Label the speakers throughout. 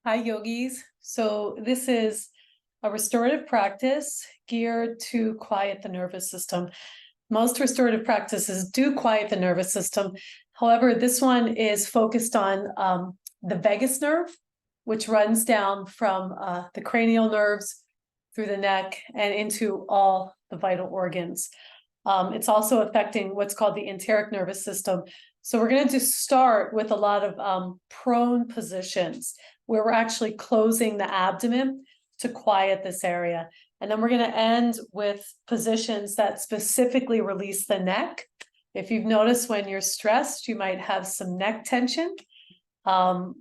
Speaker 1: Hi, yogis. So this is a restorative practice geared to quiet the nervous system. Most restorative practices do quiet the nervous system. However, this one is focused on the vagus nerve, which runs down from the cranial nerves through the neck and into all the vital organs. It's also affecting what's called the enteric nervous system. So we're going to start with a lot of prone positions where we're actually closing the abdomen to quiet this area. And then we're going to end with positions that specifically release the neck. If you've noticed when you're stressed, you might have some neck tension.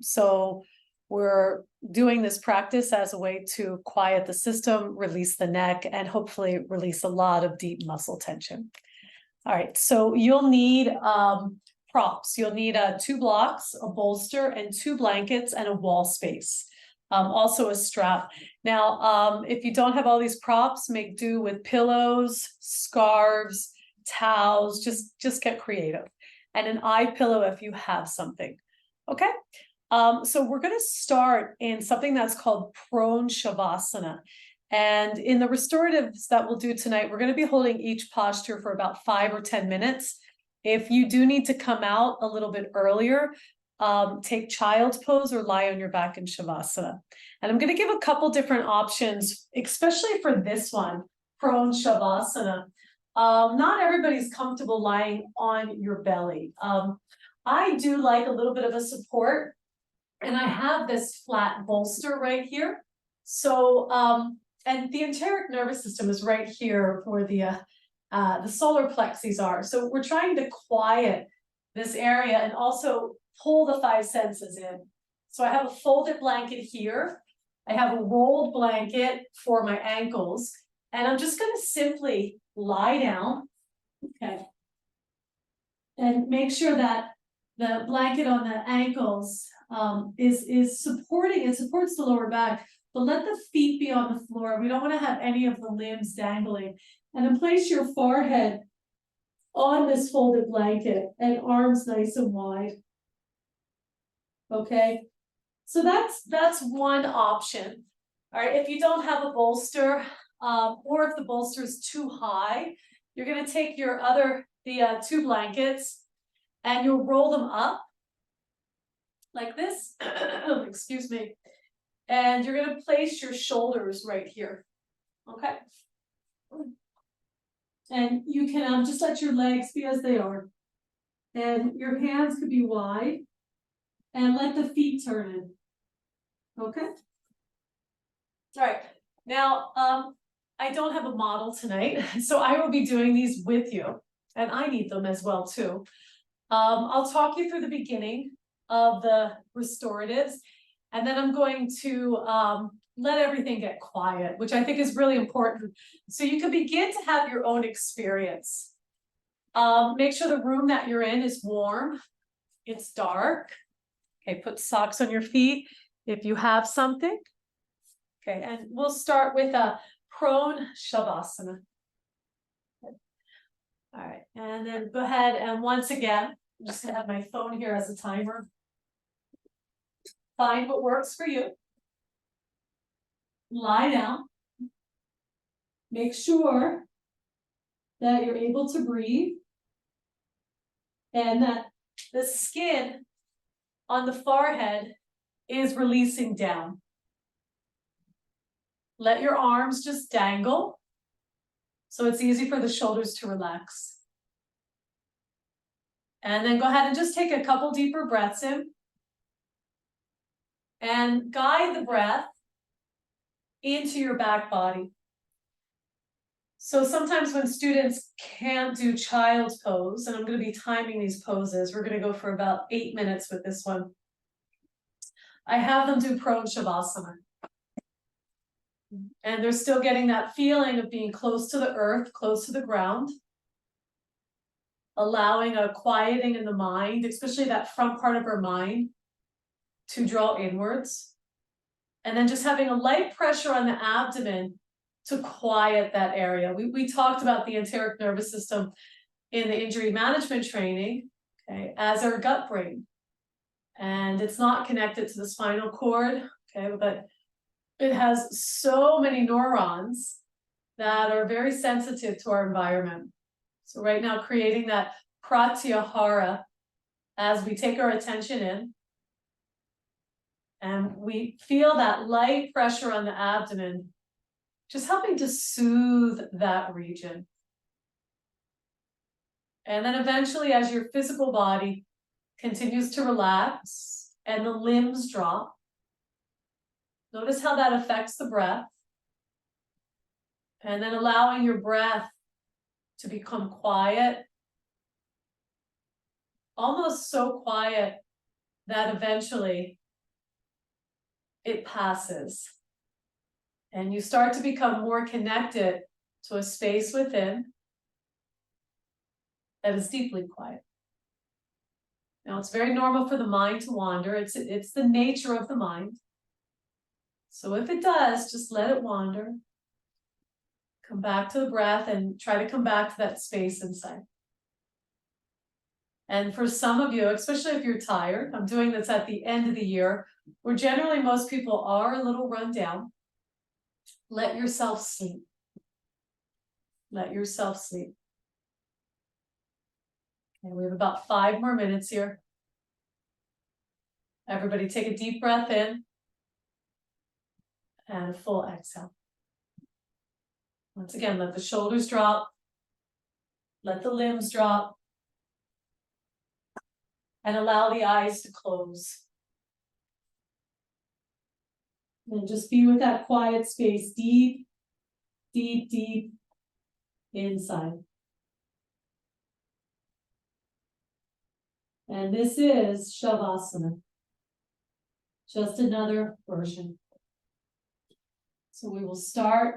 Speaker 1: So we're doing this practice as a way to quiet the system, release the neck, and hopefully release a lot of deep muscle tension. All right, so you'll need props. You'll need 2 blocks, a bolster, and 2 blankets, and a wall space. Also a strap. Now, if you don't have all these props, make do with pillows, scarves, towels. Just get creative. And an eye pillow if you have something. Okay. So we're going to start in something that's called prone shavasana. And in the restoratives that we'll do tonight, we're going to be holding each posture for about 5 or 10 minutes. If you do need to come out a little bit earlier, take child's pose or lie on your back in shavasana. And I'm going to give a couple different options, especially for this one, prone shavasana. Not everybody's comfortable lying on your belly. I do like a little bit of a support, and I have this flat bolster right here. So, and the enteric nervous system is right here where the solar plexus are. So we're trying to quiet this area and also pull the 5 senses in. So I have a folded blanket here. I have a rolled blanket for my ankles, and I'm just going to simply lie down. Okay. And make sure that the blanket on the ankles is supporting, it supports the lower back, but let the feet be on the floor. We don't want to have any of the limbs dangling. And then place your forehead on this folded blanket and arms nice and wide. Okay, so that's one option. All right, if you don't have a bolster, or if the bolster is too high, you're going to take your the 2 blankets and you'll roll them up like this. Excuse me. And you're going to place your shoulders right here. Okay. And you can just let your legs be as they are. And your hands could be wide. And let the feet turn in. Okay. All right. Now, I don't have a model tonight, so I will be doing these with you. And I need them as well, too. I'll talk you through the beginning of the restoratives, and then I'm going to let everything get quiet, which I think is really important. So you can begin to have your own experience. Make sure the room that you're in is warm. It's dark. Okay, put socks on your feet if you have something. Okay, and we'll start with a prone shavasana. All right, and then go ahead and once again, I'm just gonna have my phone here as a timer. Find what works for you. Lie down. Make sure that you're able to breathe and that the skin on the forehead is releasing down. Let your arms just dangle so it's easy for the shoulders to relax. And then go ahead and just take a couple deeper breaths in. And guide the breath into your back body. So sometimes when students can't do child's pose, and I'm going to be timing these poses, we're going to go for about 8 minutes with this one. I have them do prone shavasana. And they're still getting that feeling of being close to the earth, close to the ground. Allowing a quieting in the mind, especially that front part of our mind, to draw inwards. And then just having a light pressure on the abdomen to quiet that area. We talked about the enteric nervous system in the injury management training, okay, as our gut brain. And it's not connected to the spinal cord. Okay, but it has so many neurons that are very sensitive to our environment. So right now, creating that pratyahara as we take our attention in, and we feel that light pressure on the abdomen, just helping to soothe that region. And then eventually, as your physical body continues to relax and the limbs drop, notice how that affects the breath. And then allowing your breath to become quiet, almost so quiet that eventually it passes. And you start to become more connected to a space within that is deeply quiet. Now, it's very normal for the mind to wander. It's the nature of the mind. So if it does, just let it wander. Come back to the breath and try to come back to that space inside. And for some of you, especially if you're tired, I'm doing this at the end of the year, where generally most people are a little run down. Let yourself sleep. Let yourself sleep. Okay, we have about 5 more minutes here. Everybody take a deep breath in and a full exhale. Once again, let the shoulders drop. Let the limbs drop. And allow the eyes to close. And just be with that quiet space deep, deep, deep inside. And this is Shavasana. Just another version. So we will start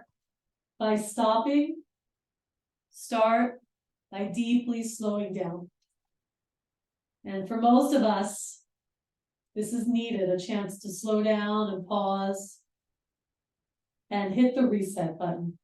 Speaker 1: by stopping. Start by deeply slowing down. And for most of us, this is needed, a chance to slow down and pause and hit the reset button.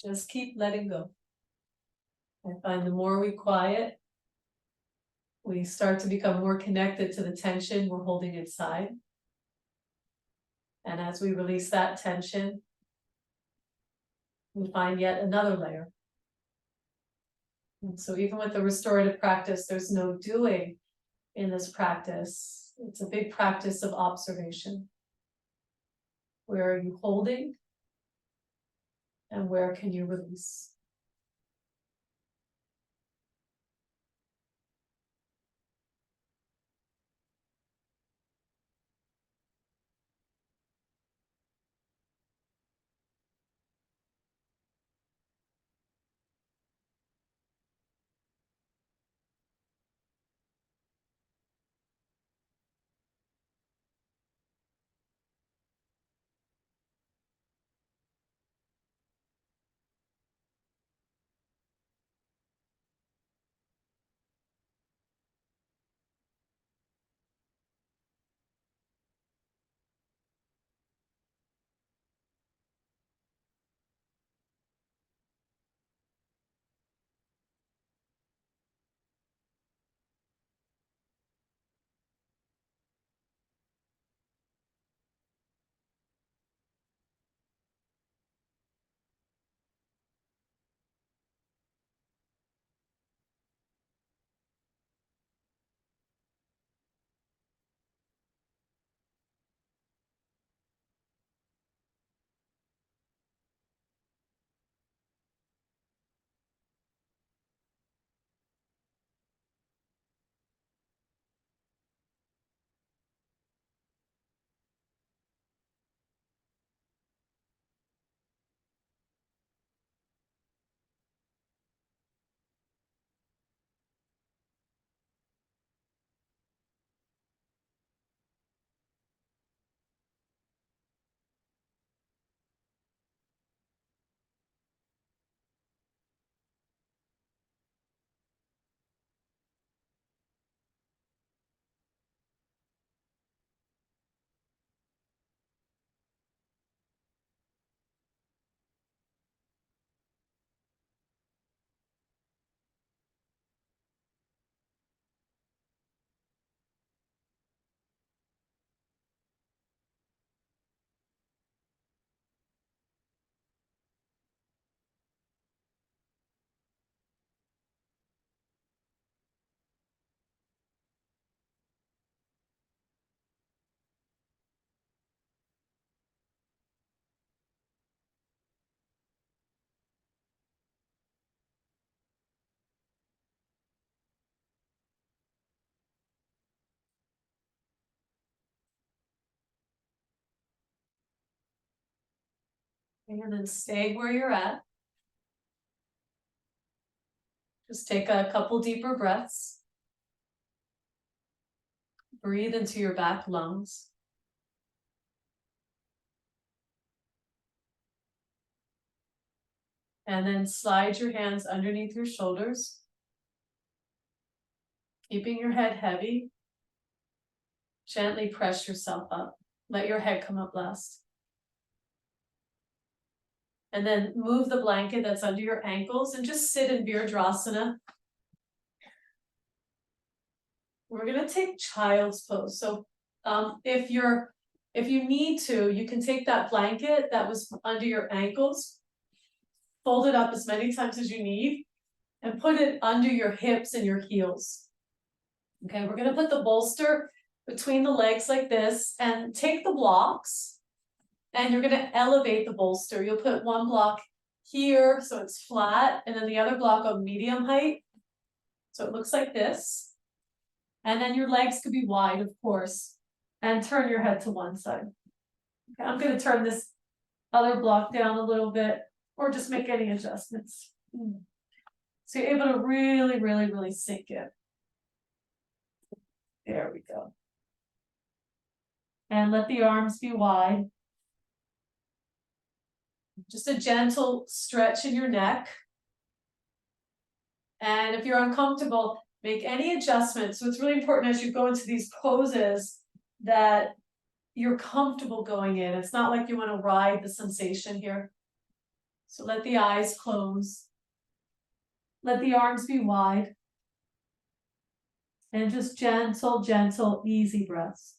Speaker 1: Just keep letting go. I find the more we quiet, we start to become more connected to the tension we're holding inside. And as we release that tension, we find yet another layer. And so even with the restorative practice, there's no doing in this practice. It's a big practice of observation. Where are you holding? And where can you release? And then stay where you're at. Just take a couple deeper breaths. Breathe into your back lungs. And then slide your hands underneath your shoulders. Keeping your head heavy. Gently press yourself up. Let your head come up last. And then move the blanket that's under your ankles and just sit in Virdrasana. We're gonna take child's pose. So if you need to, you can take that blanket that was under your ankles, fold it up as many times as you need, and put it under your hips and your heels. Okay, we're gonna put the bolster between the legs like this, and take the blocks, and you're gonna elevate the bolster. You'll put one block here, so it's flat, and then the other block on medium height. So it looks like this. And then your legs could be wide, of course, and turn your head to one side. Okay, I'm gonna turn this other block down a little bit, or just make any adjustments. So you're able to really, really, really sink it. There we go. And let the arms be wide. Just a gentle stretch in your neck. And if you're uncomfortable, make any adjustments. So it's really important as you go into these poses that you're comfortable going in. It's not like you want to ride the sensation here. So let the eyes close. Let the arms be wide. And just gentle, gentle, easy breaths.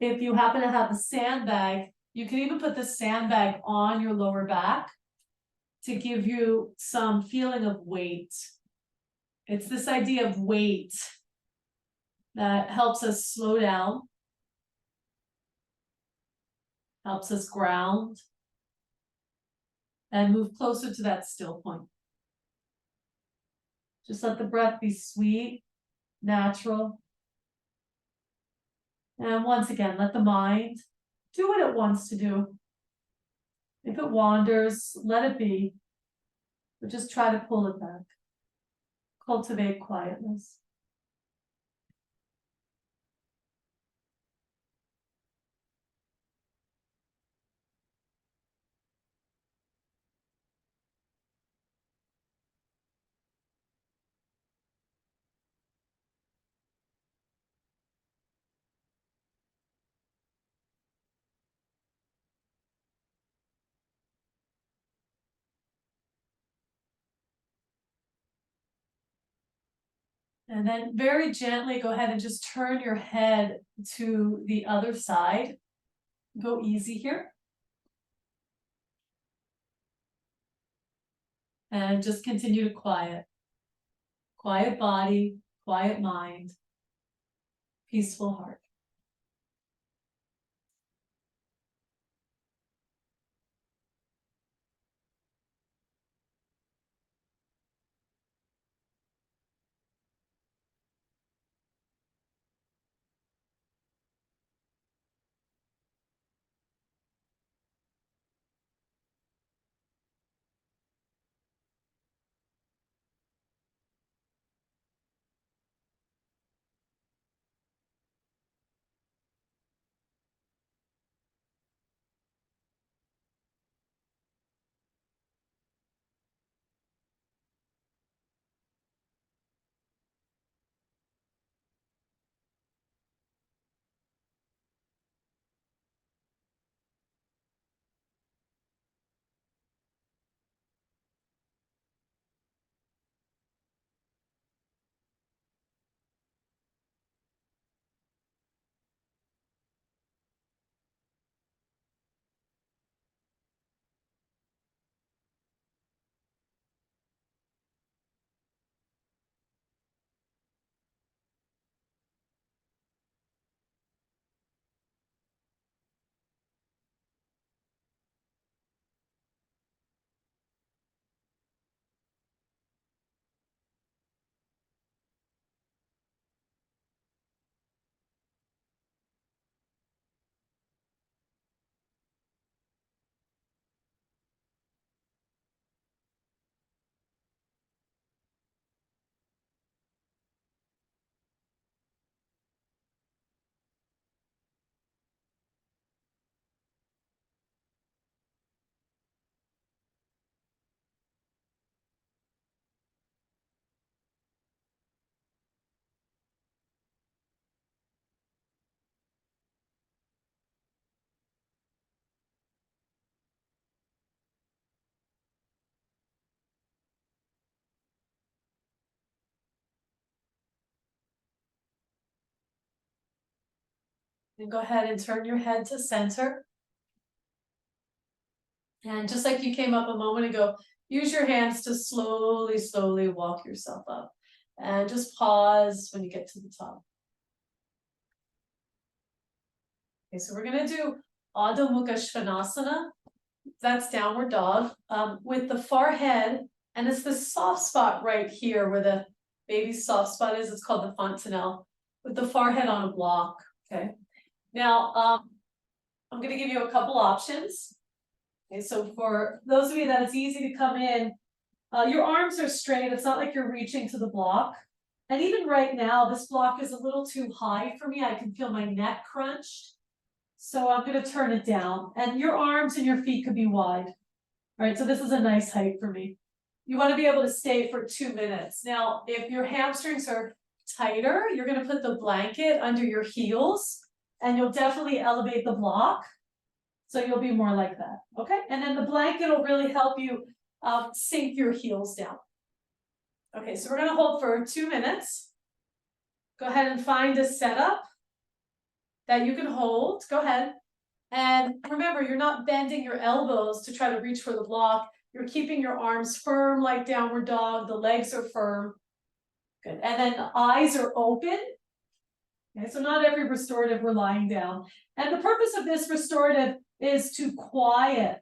Speaker 1: If you happen to have a sandbag, you can even put the sandbag on your lower back to give you some feeling of weight. It's this idea of weight that helps us slow down, helps us ground, and move closer to that still point. Just let the breath be sweet, natural. And once again, let the mind do what it wants to do. If it wanders, let it be, but just try to pull it back. Cultivate quietness. And then very gently go ahead and just turn your head to the other side. Go easy here. And just continue to quiet. Quiet body, quiet mind, peaceful heart. And go ahead and turn your head to center. And just like you came up a moment ago, use your hands to slowly, slowly walk yourself up. And just pause when you get to the top. Okay, so we're gonna do Adho Mukha Svanasana. That's downward dog, with the far head, and it's this soft spot right here where the baby's soft spot is. It's called the fontanelle, with the far head on a block. Okay. Now, I'm going to give you a couple options. Okay, so for those of you that it's easy to come in, your arms are straight. It's not like you're reaching to the block. And even right now, this block is a little too high for me. I can feel my neck crunched. So I'm going to turn it down, and your arms and your feet could be wide. All right, so this is a nice height for me. You want to be able to stay for 2 minutes. Now, if your hamstrings are tighter, you're going to put the blanket under your heels, and you'll definitely elevate the block. So you'll be more like that, okay? And then the blanket will really help you sink your heels down. Okay, so we're going to hold for 2 minutes. Go ahead and find a setup that you can hold. Go ahead. And remember, you're not bending your elbows to try to reach for the block. You're keeping your arms firm like downward dog. The legs are firm. Good. And then the eyes are open. Okay, so not every restorative we're lying down. And the purpose of this restorative is to quiet,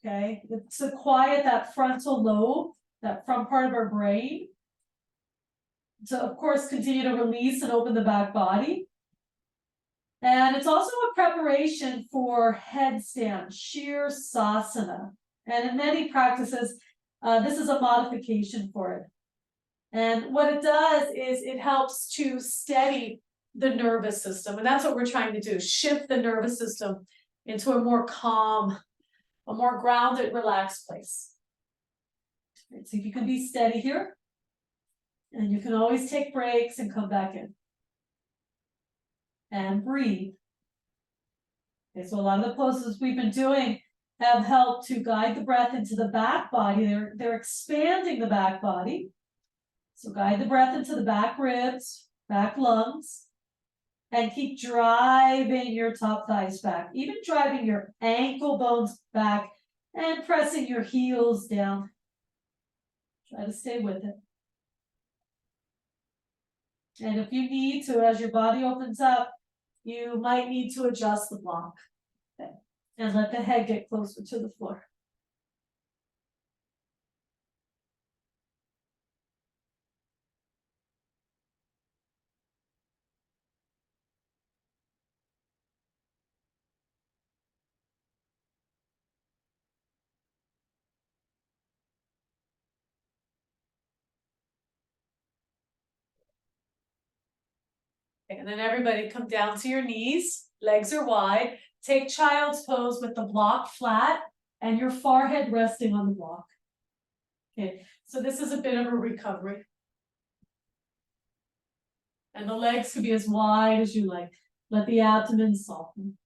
Speaker 1: okay? It's to quiet that frontal lobe, that front part of our brain. To, of course, continue to release and open the back body. And it's also a preparation for headstand, Shirsasana. And in many practices, this is a modification for it. And what it does is it helps to steady the nervous system. And that's what we're trying to do, shift the nervous system into a more calm, a more grounded, relaxed place. Right, so if you can be steady here, and you can always take breaks and come back in. And breathe. Okay, so a lot of the poses we've been doing have helped to guide the breath into the back body. They're expanding the back body. So guide the breath into the back ribs, back lungs, and keep driving your top thighs back, even driving your ankle bones back and pressing your heels down. Try to stay with it. And if you need to, as your body opens up, you might need to adjust the block. Okay. And let the head get closer to the floor. And then everybody come down to your knees, legs are wide. Take child's pose with the block flat and your forehead resting on the block. Okay, so this is a bit of a recovery. And the legs could be as wide as you like. Let the abdomen soften.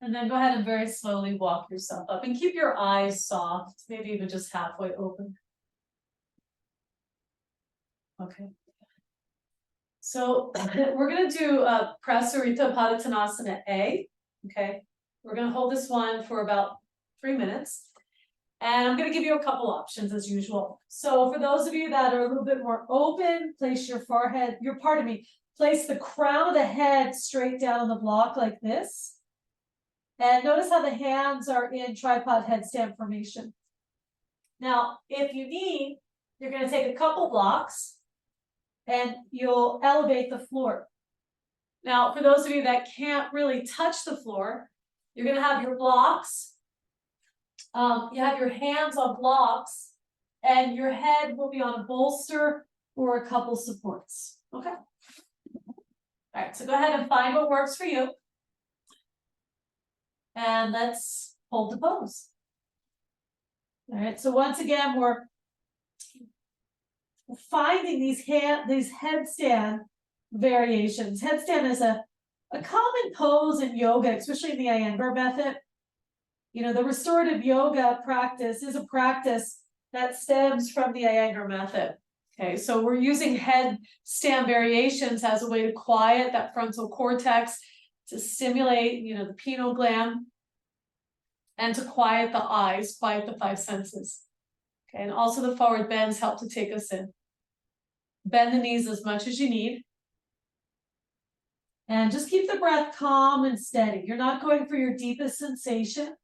Speaker 1: And then go ahead and very slowly walk yourself up and keep your eyes soft, maybe even just halfway open. Okay. So we're going to do Restorative Padottanasana A. Okay. We're going to hold this one for about 3 minutes. And I'm going to give you a couple options as usual. So for those of you that are a little bit more open, place your forehead, place the crown of the head straight down on the block like this. And notice how the hands are in tripod headstand formation. Now, if you need, you're going to take a couple blocks and you'll elevate the floor. Now, for those of you that can't really touch the floor, you're going to have your blocks. You have your hands on blocks and your head will be on a bolster or a couple supports. Okay. All right, so go ahead and find what works for you. And let's hold the pose. All right, so once again, we're finding these headstand variations. Headstand is a common pose in yoga, especially in the Iyengar method. You know, the restorative yoga practice is a practice that stems from the Iyengar method. Okay, so we're using headstand variations as a way to quiet that frontal cortex, to stimulate, you know, the pineal gland, and to quiet the eyes, quiet the five senses. Okay, and also the forward bends help to take us in. Bend the knees as much as you need. And just keep the breath calm and steady. You're not going for your deepest sensation.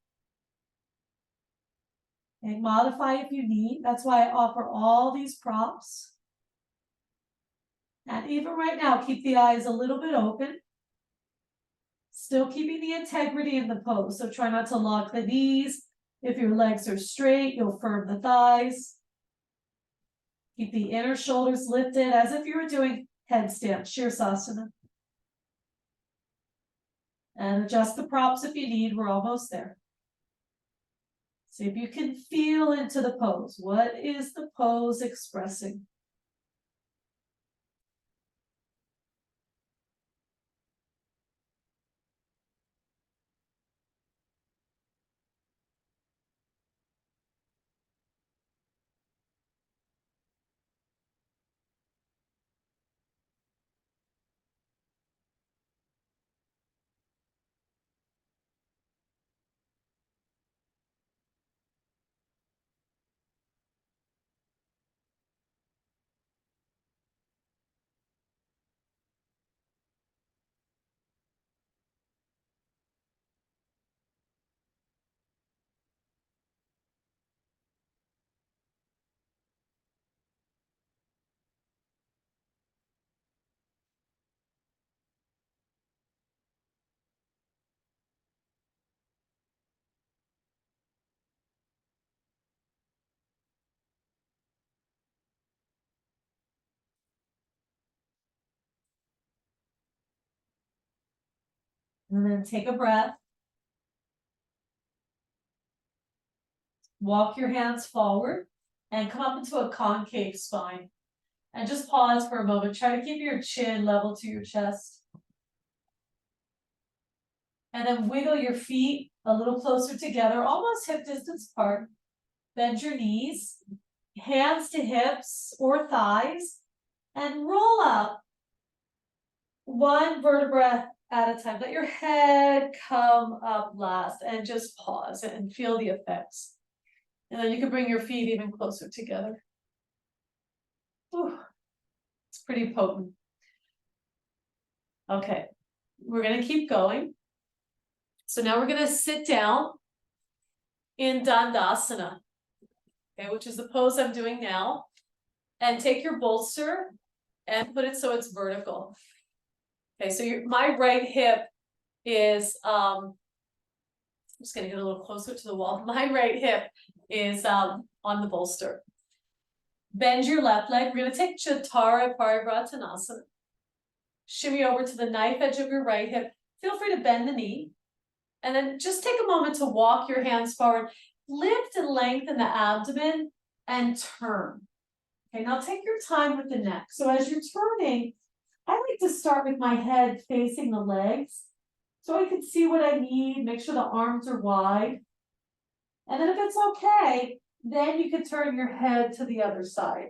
Speaker 1: And modify if you need. That's why I offer all these props. And even right now, keep the eyes a little bit open. Still keeping the integrity in the pose. So try not to lock the knees. If your legs are straight, you'll firm the thighs. Keep the inner shoulders lifted as if you were doing headstand, Shirsasana. And adjust the props if you need. We're almost there. See if you can feel into the pose. What is the pose expressing? And then take a breath. Walk your hands forward and come up into a concave spine. And just pause for a moment. Try to keep your chin level to your chest. And then wiggle your feet a little closer together, almost hip distance apart. Bend your knees, hands to hips or thighs, and roll up one vertebra at a time. Let your head come up last and just pause and feel the effects. And then you can bring your feet even closer together. Whew. It's pretty potent. Okay, we're going to keep going. So now we're going to sit down in Dandasana, okay, which is the pose I'm doing now. And take your bolster and put it so it's vertical. Okay, so my right hip is, I'm just going to get a little closer to the wall. My right hip is on the bolster. Bend your left leg. We're going to take Chattara Parivrtanasana. Shimmy over to the knife edge of your right hip. Feel free to bend the knee. And then just take a moment to walk your hands forward. Lift and lengthen the abdomen and turn. Okay, now take your time with the neck. So as you're turning, I like to start with my head facing the legs so I can see what I need, make sure the arms are wide. And then if it's okay, then you can turn your head to the other side.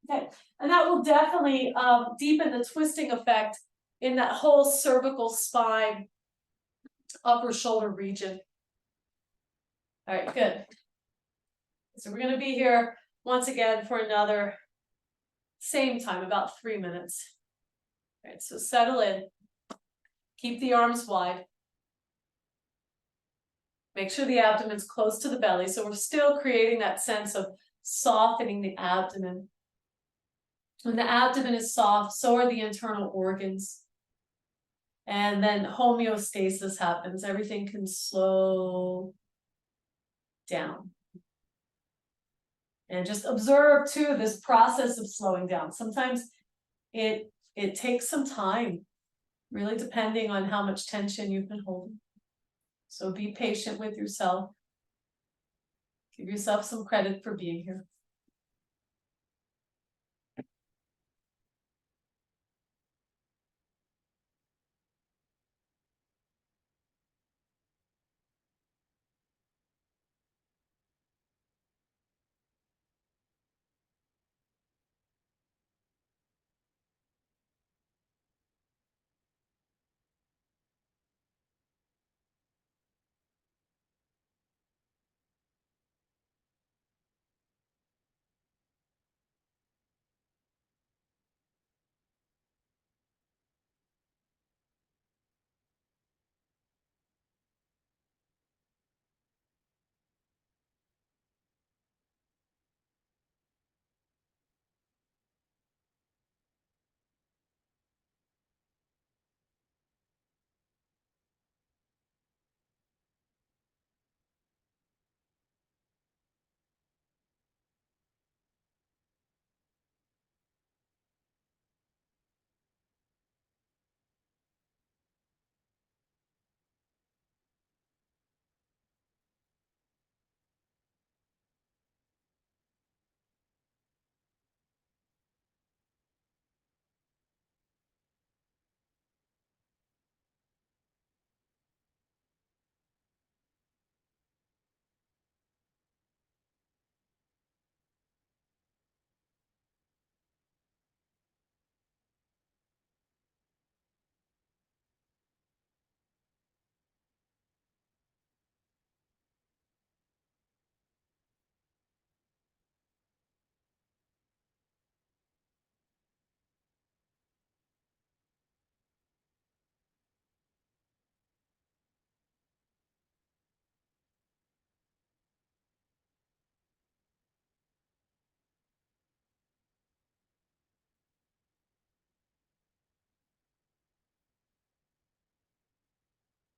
Speaker 1: Okay, and that will definitely deepen the twisting effect in that whole cervical spine, upper shoulder region. All right, good. So we're going to be here once again for another same time, about 3 minutes. All right, so settle in. Keep the arms wide. Make sure the abdomen's close to the belly. So we're still creating that sense of softening the abdomen. When the abdomen is soft, so are the internal organs. And then homeostasis happens. Everything can slow down. And just observe too this process of slowing down. Sometimes it takes some time, really depending on how much tension you've been holding. So be patient with yourself. Give yourself some credit for being here.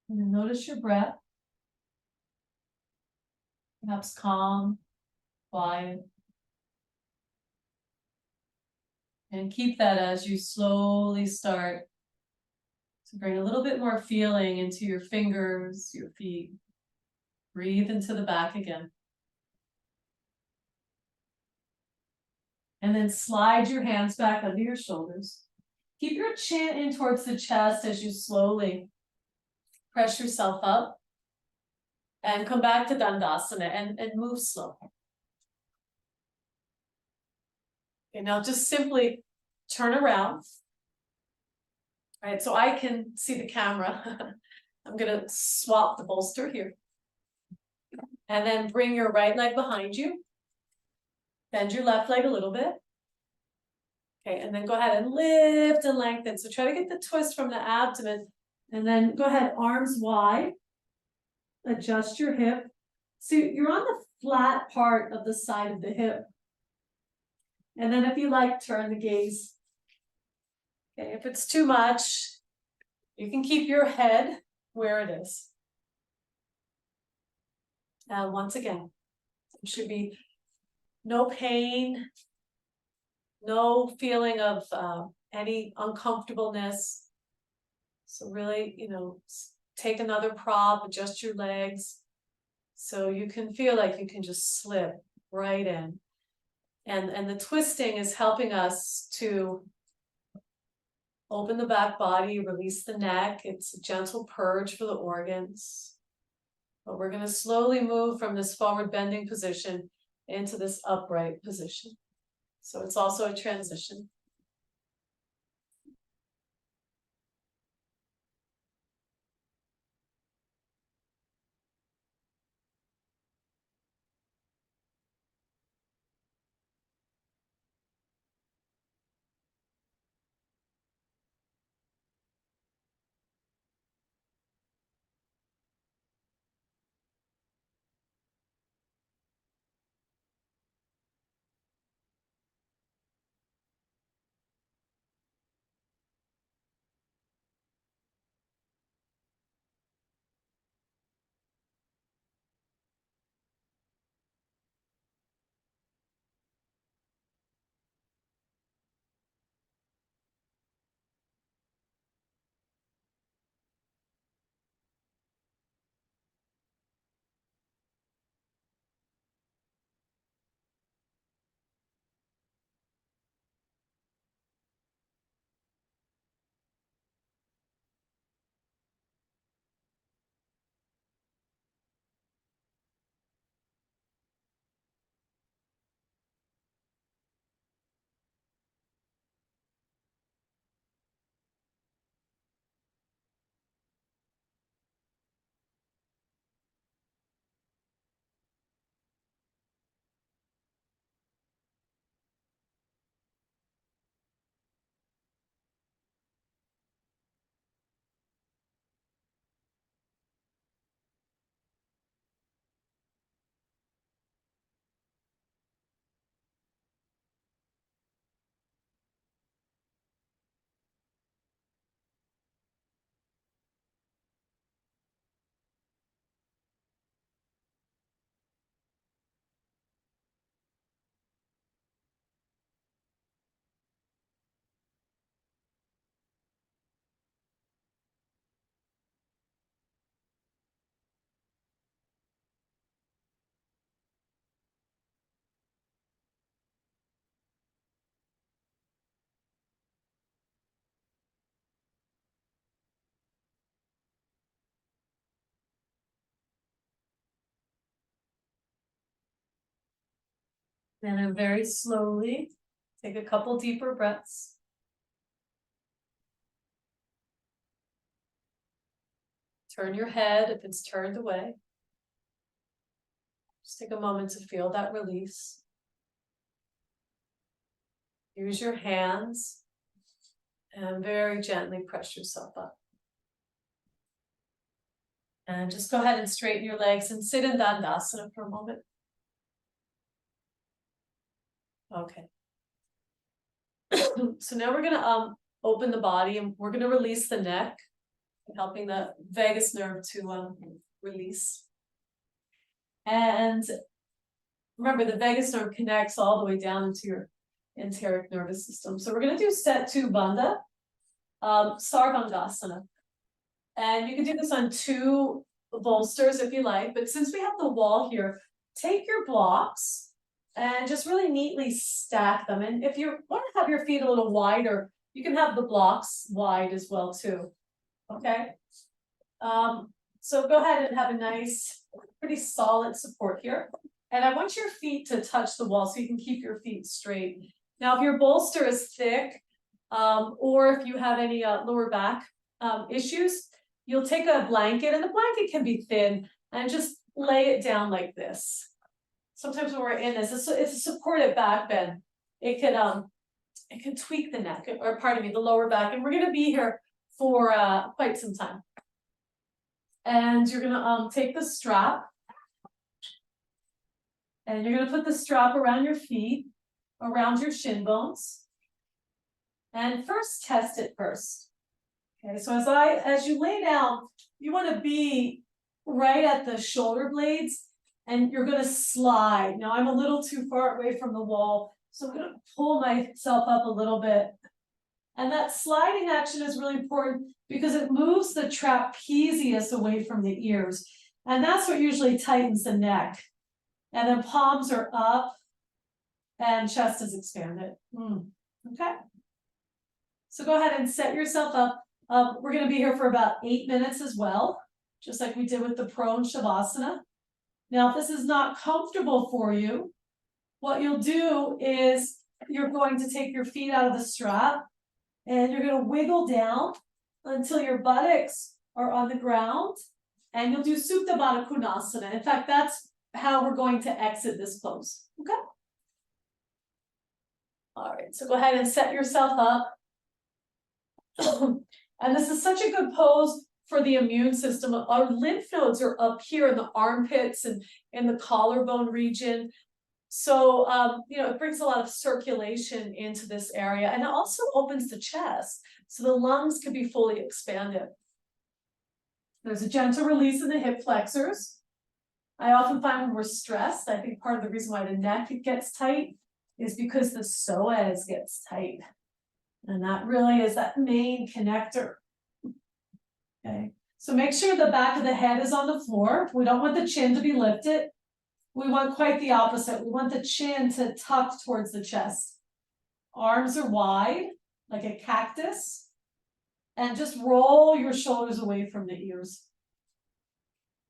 Speaker 1: And notice your breath. Perhaps calm, quiet. And keep that as you slowly start to bring a little bit more feeling into your fingers, your feet. Breathe into the back again. And then slide your hands back under your shoulders. Keep your chin in towards the chest as you slowly press yourself up. And come back to Dandasana and move slow. Okay, now just simply turn around. All right, so I can see the camera. I'm gonna swap the bolster here. And then bring your right leg behind you. Bend your left leg a little bit. Okay, and then go ahead and lift and lengthen. So try to get the twist from the abdomen. And then go ahead, arms wide. Adjust your hip. So you're on the flat part of the side of the hip. And then if you like, turn the gaze. Okay, if it's too much, you can keep your head where it is. And once again, there should be no pain, no feeling of any uncomfortableness. So really, take another prop, adjust your legs, so you can feel like you can just slip right in. And the twisting is helping us to open the back body, release the neck. It's a gentle purge for the organs. But we're going to slowly move from this forward bending position into this upright position. So it's also a transition. And then very slowly, take a couple deeper breaths. Turn your head if it's turned away. Just take a moment to feel that release. Use your hands and very gently press yourself up. And just go ahead and straighten your legs and sit in Dandasana for a moment. Okay. So now we're gonna open the body and we're gonna release the neck, helping the vagus nerve to release. And remember, the vagus nerve connects all the way down into your enteric nervous system. So we're gonna do set 2 Bandha, Sarvangasana. And you can do this on 2 bolsters if you like, but since we have the wall here, take your blocks and just really neatly stack them. And if you want to have your feet a little wider, you can have the blocks wide as well too. Okay. So go ahead and have a nice, pretty solid support here. And I want your feet to touch the wall so you can keep your feet straight. Now, if your bolster is thick, or if you have any lower back issues, you'll take a blanket, and the blanket can be thin, and just lay it down like this. Sometimes when we're in this, it's a supportive back bend. It can tweak the neck, or pardon me, the lower back, and we're gonna be here for quite some time. And you're gonna take the strap, and you're gonna put the strap around your feet, around your shin bones, and first test it first. Okay, so as you lay down, you want to be right at the shoulder blades, and you're going to slide. Now I'm a little too far away from the wall, so I'm going to pull myself up a little bit. And that sliding action is really important because it moves the trapezius away from the ears. And that's what usually tightens the neck. And then palms are up and chest is expanded. Okay. So go ahead and set yourself up. We're going to be here for about 8 minutes as well, just like we did with the prone Shavasana. Now, if this is not comfortable for you, what you'll do is you're going to take your feet out of the strap and you're going to wiggle down until your buttocks are on the ground, and you'll do Supta Baddha Konasana. In fact, that's how we're going to exit this pose. Okay? All right, so go ahead and set yourself up. And this is such a good pose for the immune system. Our lymph nodes are up here in the armpits and in the collarbone region. So, it brings a lot of circulation into this area, and it also opens the chest. So the lungs can be fully expanded. There's a gentle release in the hip flexors. I often find when we're stressed, I think part of the reason why the neck gets tight is because the psoas gets tight. And that really is that main connector. Okay, so make sure the back of the head is on the floor. We don't want the chin to be lifted. We want quite the opposite. We want the chin to tuck towards the chest. Arms are wide, like a cactus. And just roll your shoulders away from the ears.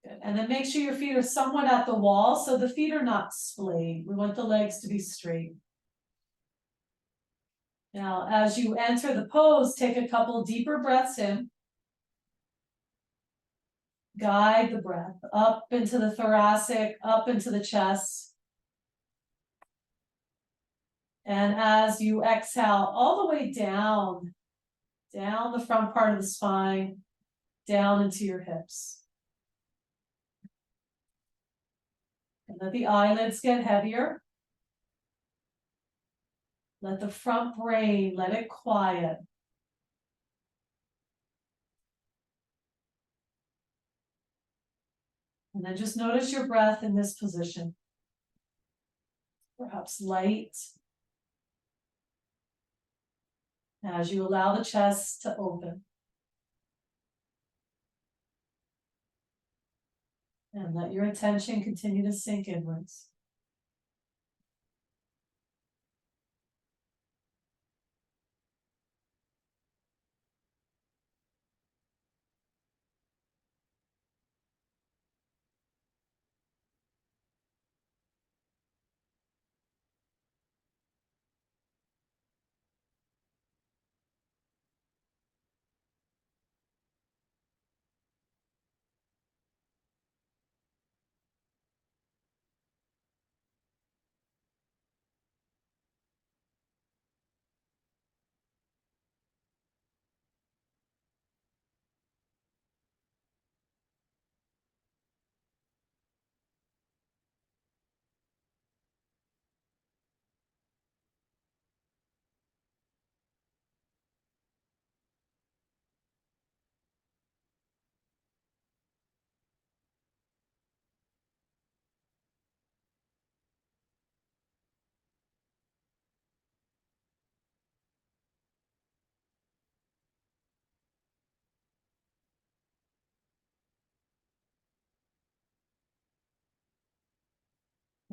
Speaker 1: Good. And then make sure your feet are somewhat at the wall, so the feet are not splayed. We want the legs to be straight. Now, as you enter the pose, take a couple deeper breaths in. Guide the breath up into the thoracic, up into the chest. And as you exhale, all the way down the front part of the spine, down into your hips. And let the eyelids get heavier. Let the front brain, let it quiet. And then just notice your breath in this position. Perhaps light. As you allow the chest to open. And let your attention continue to sink inwards.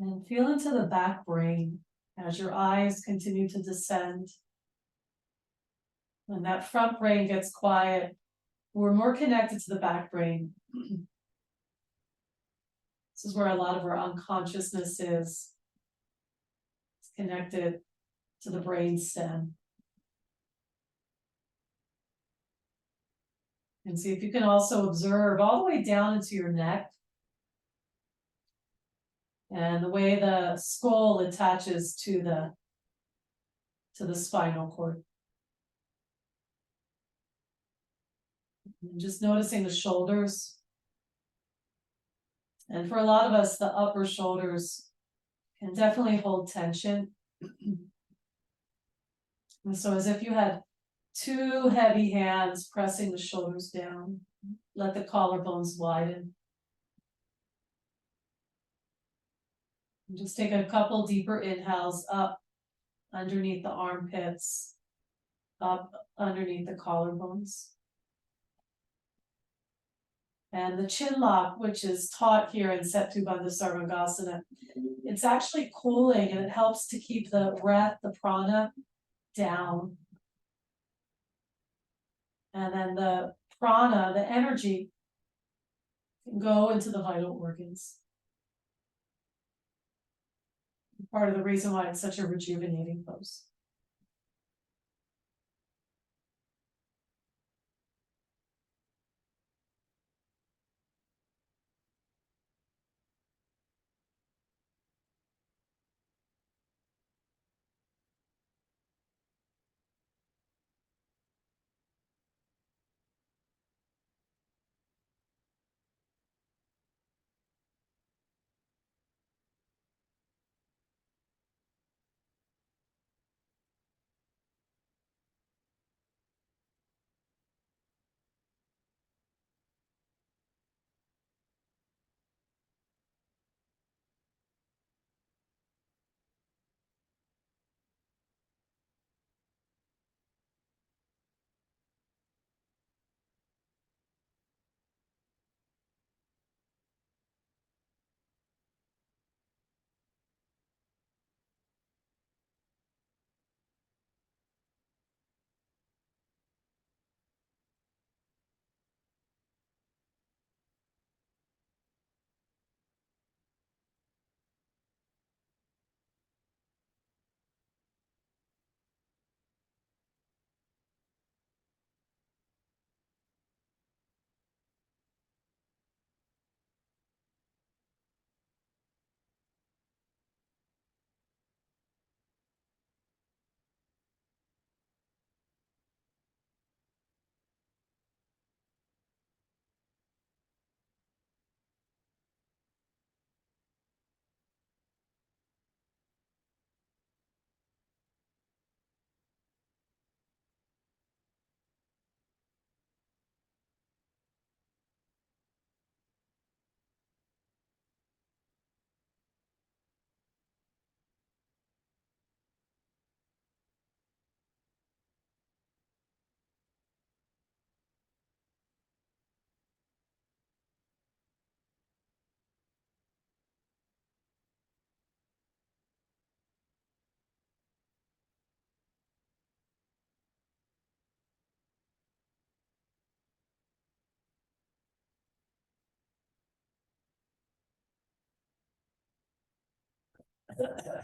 Speaker 1: And feel into the back brain as your eyes continue to descend. When that front brain gets quiet, we're more connected to the back brain. This is where a lot of our unconsciousness is. It's connected to the brain stem. And see if you can also observe all the way down into your neck and the way the skull attaches to the spinal cord. And just noticing the shoulders. And for a lot of us, the upper shoulders can definitely hold tension. And so as if you had two heavy hands pressing the shoulders down, let the collarbones widen. And just take a couple deeper inhales up underneath the armpits, up underneath the collarbones. And the chin lock, which is taught here in Settubandha Sarvangasana, it's actually cooling and it helps to keep the breath, the prana, down. And then the prana, the energy, can go into the vital organs. Part of the reason why it's such a rejuvenating pose.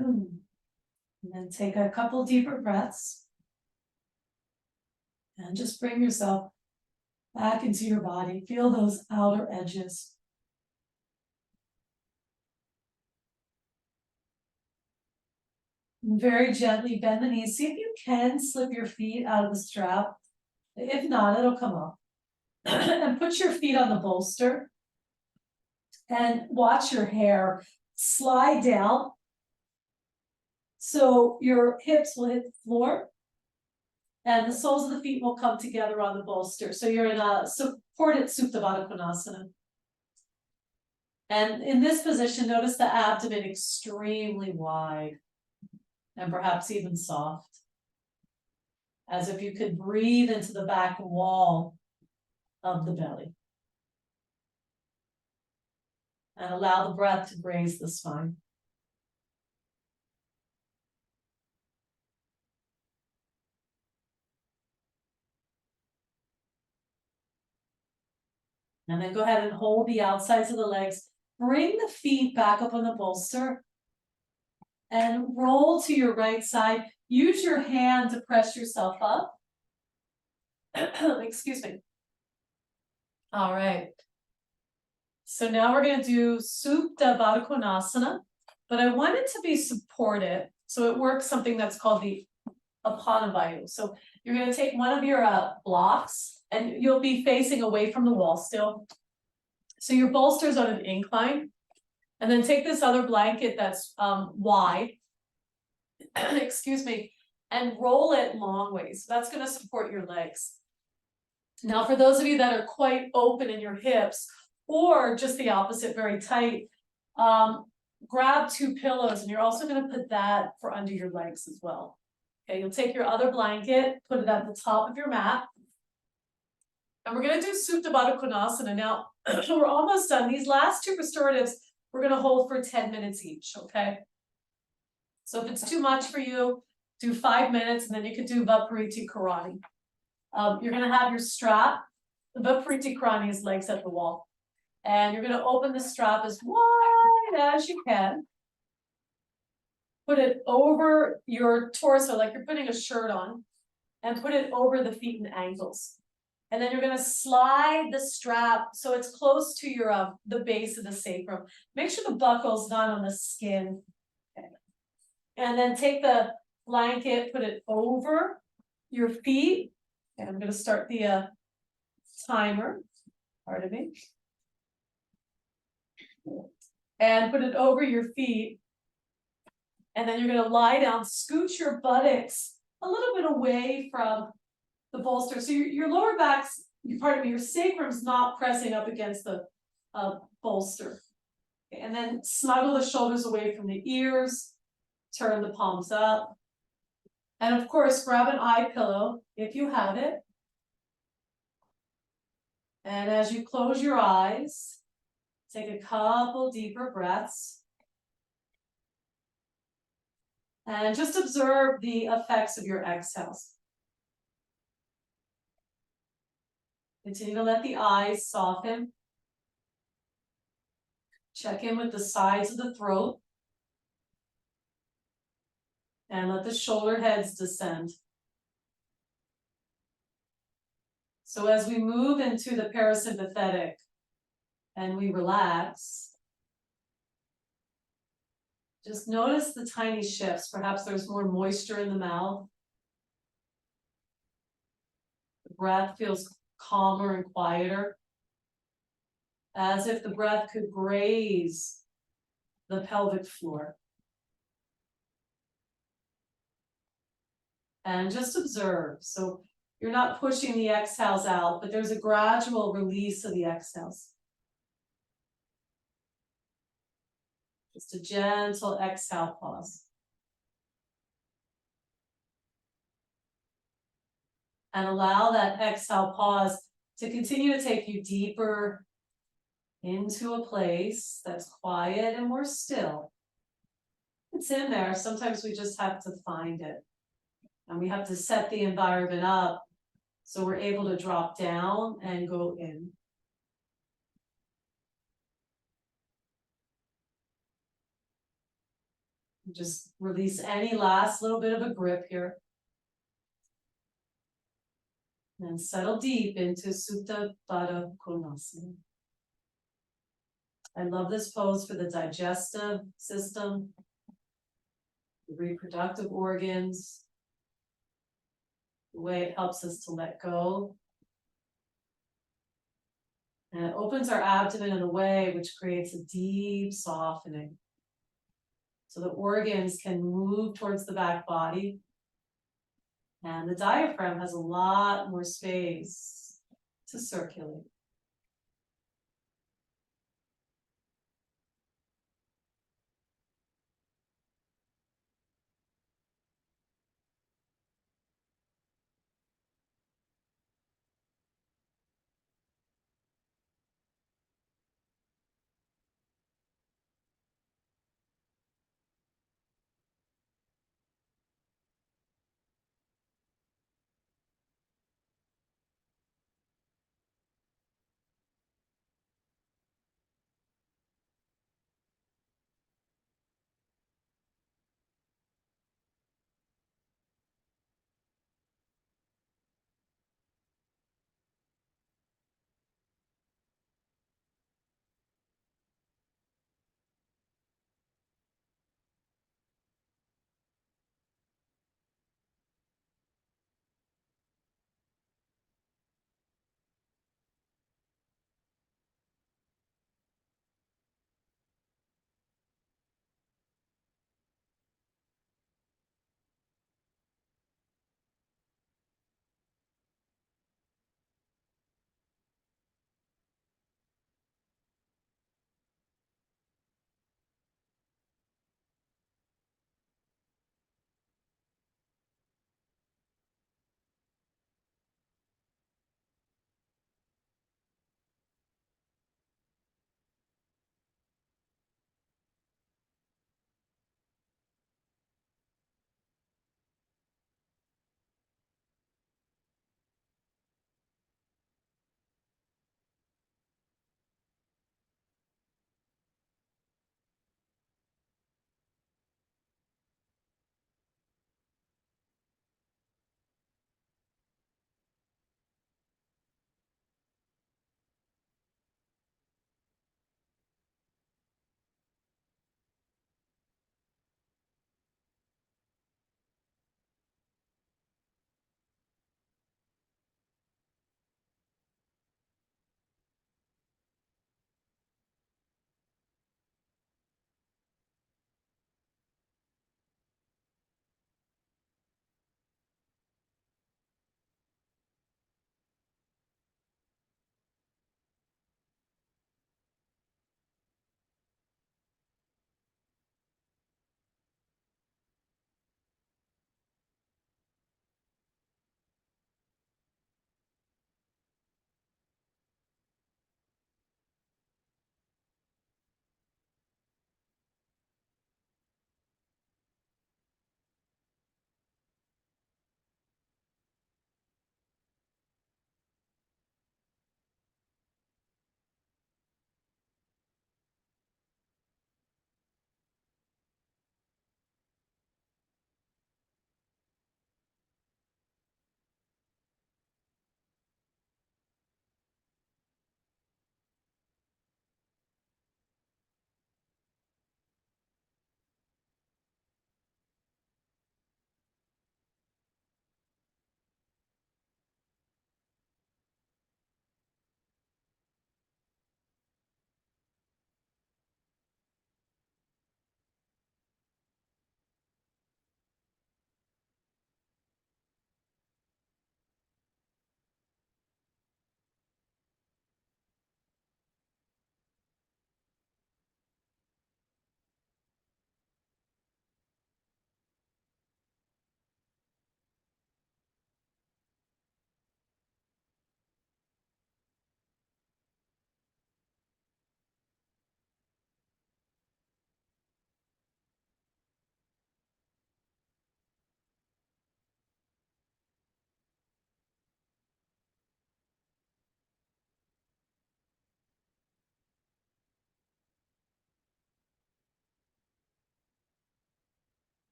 Speaker 1: And then take a couple deeper breaths. And just bring yourself back into your body. Feel those outer edges. And very gently bend the knees. See if you can slip your feet out of the strap. If not, it'll come up. And put your feet on the bolster. And watch your hair slide down. So your hips will hit the floor. And the soles of the feet will come together on the bolster. So you're in a supported Supta Baddha Konasana. And in this position, notice the abdomen extremely wide and perhaps even soft. As if you could breathe into the back wall of the belly. And allow the breath to graze the spine. And then go ahead and hold the outsides of the legs. Bring the feet back up on the bolster. And roll to your right side. Use your hand to press yourself up. Excuse me. All right. So now we're going to do Supta Baddha Konasana, but I want it to be supported. So it works something that's called the Apanavayu. So you're going to take one of your blocks and you'll be facing away from the wall still. So your bolster's on an incline. And then take this other blanket that's wide, excuse me, and roll it long ways. So that's going to support your legs. Now, for those of you that are quite open in your hips, or just the opposite, very tight, grab 2 pillows, and you're also going to put that for under your legs as well. Okay, you'll take your other blanket, put it at the top of your mat, and we're going to do Supta Baddha Konasana. Now, we're almost done. These last 2 restoratives, we're going to hold for 10 minutes each, okay? So if it's too much for you, do 5 minutes, and then you could do Vipariti Karani. You're going to have your strap. The Vipariti Karani is legs at the wall. And you're going to open the strap as wide as you can. Put it over your torso, like you're putting a shirt on, and put it over the feet and ankles. And then you're going to slide the strap so it's close to your the base of the sacrum. Make sure the buckle's not on the skin. Okay. And then take the blanket, put it over your feet. And I'm going to start the timer. Pardon me. And put it over your feet. And then you're going to lie down, scoot your buttocks a little bit away from the bolster. So your lower back's, pardon me, your sacrum's not pressing up against the bolster. Okay, and then snuggle the shoulders away from the ears, turn the palms up. And of course, grab an eye pillow if you have it. And as you close your eyes, take a couple deeper breaths. And just observe the effects of your exhales. Continue to let the eyes soften. Check in with the sides of the throat. And let the shoulder heads descend. So as we move into the parasympathetic and we relax, just notice the tiny shifts. Perhaps there's more moisture in the mouth. The breath feels calmer and quieter, as if the breath could graze the pelvic floor. And just observe. So you're not pushing the exhales out, but there's a gradual release of the exhales. Just a gentle exhale pause. And allow that exhale pause to continue to take you deeper into a place that's quiet and more still. It's in there. Sometimes we just have to find it. And we have to set the environment up so we're able to drop down and go in. Just release any last little bit of a grip here. And settle deep into Supta Baddha Konasana. I love this pose for the digestive system, the reproductive organs, the way it helps us to let go. And it opens our abdomen in a way which creates a deep softening. So the organs can move towards the back body. And the diaphragm has a lot more space to circulate.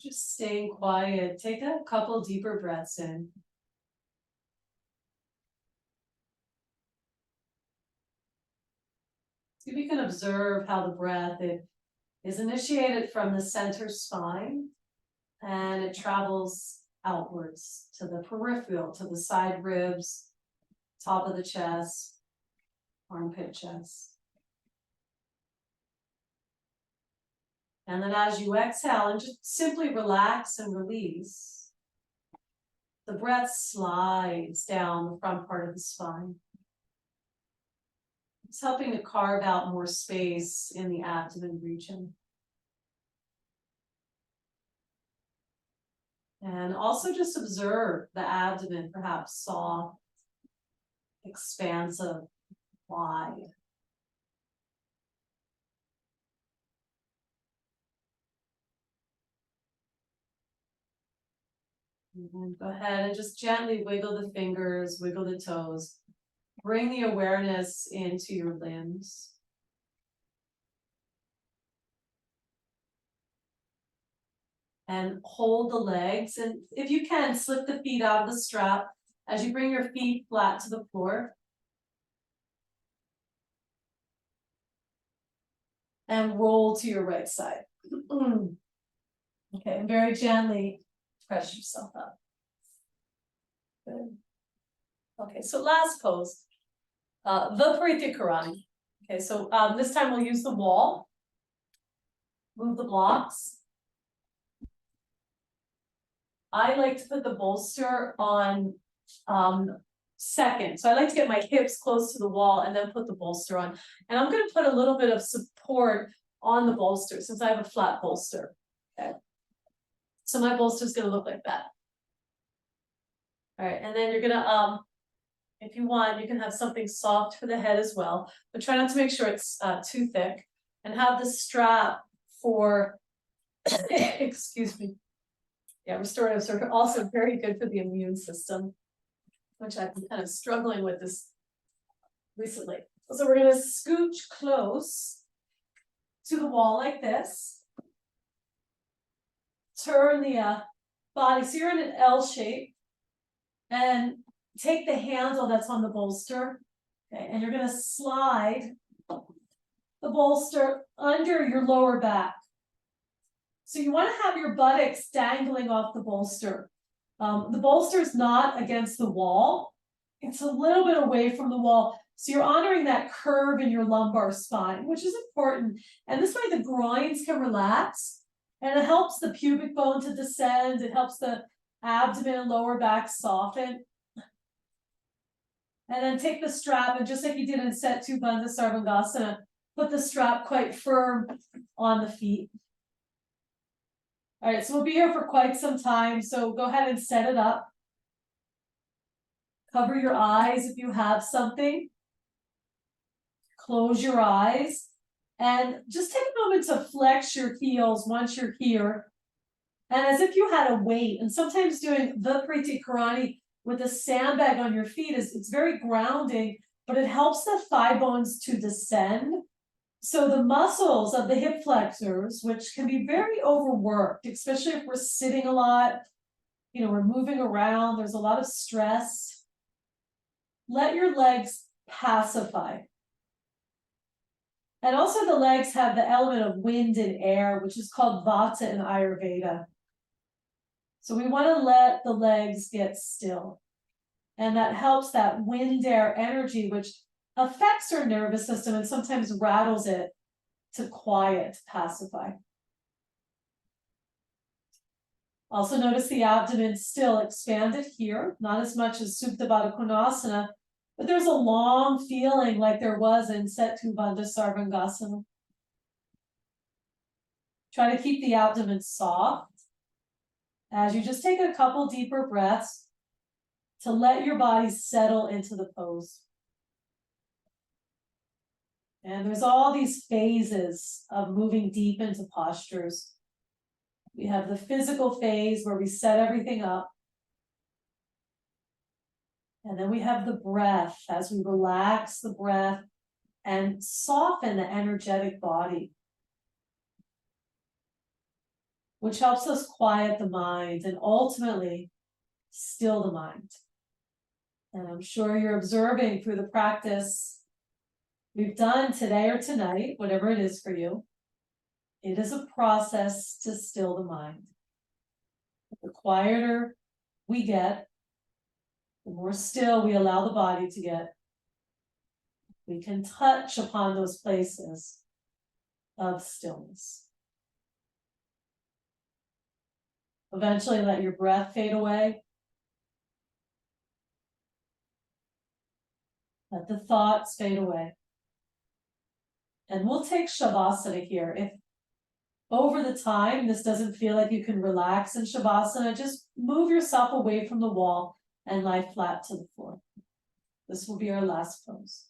Speaker 1: Just staying quiet. Take a couple deeper breaths in. See if you can observe how the breath is initiated from the center spine and it travels outwards to the peripheral, to the side ribs, top of the chest, armpit chest. And then as you exhale and just simply relax and release, the breath slides down the front part of the spine. It's helping to carve out more space in the abdomen region. And also just observe the abdomen, perhaps soft, expansive, wide. And then go ahead and just gently wiggle the fingers, wiggle the toes. Bring the awareness into your limbs. And hold the legs. And if you can, slip the feet out of the strap as you bring your feet flat to the floor. And roll to your right side. Okay, and very gently press yourself up. Good. Okay, so last pose, Viparita Karani. Okay, so this time we'll use the wall. Move the blocks. I like to put the bolster on second. So I like to get my hips close to the wall and then put the bolster on. And I'm going to put a little bit of support on the bolster since I have a flat bolster. Okay. So my bolster is going to look like that. All right, and then you're going to, if you want, you can have something soft for the head as well, but try not to make sure it's too thick. And have the strap for, excuse me. Yeah, restoratives are also very good for the immune system, which I've been kind of struggling with this recently. So we're going to scooch close to the wall like this. Turn the body, so you're in an L shape, and take the handle that's on the bolster, okay, and you're going to slide the bolster under your lower back. So you want to have your buttocks dangling off the bolster. The bolster is not against the wall. It's a little bit away from the wall. So you're honoring that curve in your lumbar spine, which is important. And this way the groins can relax. And it helps the pubic bone to descend. It helps the abdomen and lower back soften. And then take the strap, and just like you did in set 2 Bandha Sarvangasana, put the strap quite firm on the feet. All right, so we'll be here for quite some time, so go ahead and set it up. Cover your eyes if you have something. Close your eyes. And just take a moment to flex your heels once you're here. And as if you had a weight, and sometimes doing Viparita Karani with a sandbag on your feet it's very grounding, but it helps the thigh bones to descend. So the muscles of the hip flexors, which can be very overworked, especially if we're sitting a lot, you know, we're moving around, there's a lot of stress. Let your legs pacify. And also the legs have the element of wind and air, which is called Vata in Ayurveda. So we want to let the legs get still. And that helps that wind air energy, which affects our nervous system and sometimes rattles it, to quiet, pacify. Also notice the abdomen still expanded here, not as much as Supta Baddha Konasana, but there's a long feeling like there was in set 2 Bandha Sarvangasana. Try to keep the abdomen soft as you just take a couple deeper breaths to let your body settle into the pose. And there's all these phases of moving deep into postures. We have the physical phase where we set everything up. And then we have the breath as we relax the breath and soften the energetic body. which helps us quiet the mind and ultimately still the mind. And I'm sure you're observing through the practice we've done today or tonight, whatever it is for you. It is a process to still the mind. The quieter we get, the more still we allow the body to get. We can touch upon those places of stillness. Eventually let your breath fade away. Let the thoughts fade away. And we'll take Shavasana here. If over the time this doesn't feel like you can relax in Shavasana, just move yourself away from the wall and lie flat to the floor. This will be our last pose.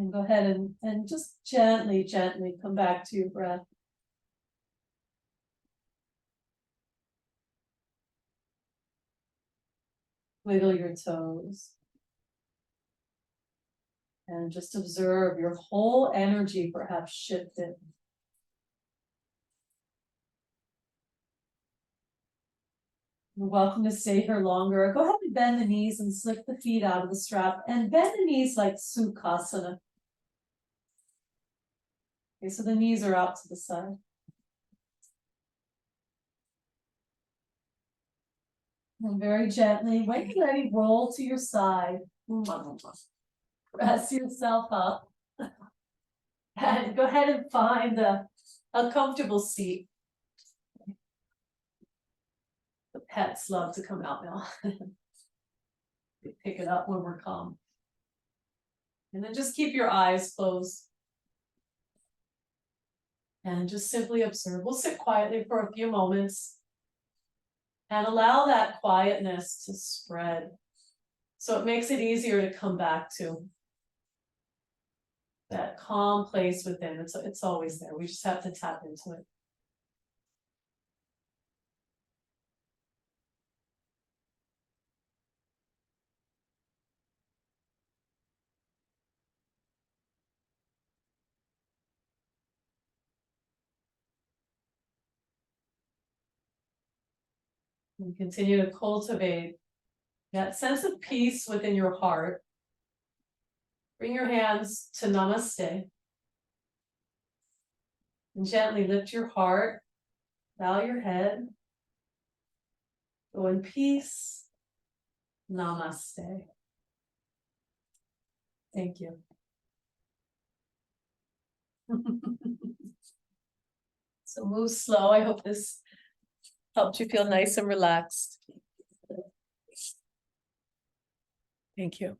Speaker 1: And go ahead and just gently, gently come back to your breath. Wiggle your toes. And just observe your whole energy perhaps shifted. You're welcome to stay here longer. Go ahead and bend the knees and slip the feet out of the strap and bend the knees like Sukhasana. Okay, so the knees are out to the side. And very gently, when you're ready, roll to your side. Press yourself up. And go ahead and find a comfortable seat. The pets love to come out now. Pick it up when we're calm. And then just keep your eyes closed. And just simply observe. We'll sit quietly for a few moments. And allow that quietness to spread. So it makes it easier to come back to that calm place within. It's always there. We just have to tap into it. And continue to cultivate that sense of peace within your heart. Bring your hands to Namaste. And gently lift your heart, bow your head. Go in peace. Namaste. Thank you. So move slow. I hope this helped you feel nice and relaxed. Thank you.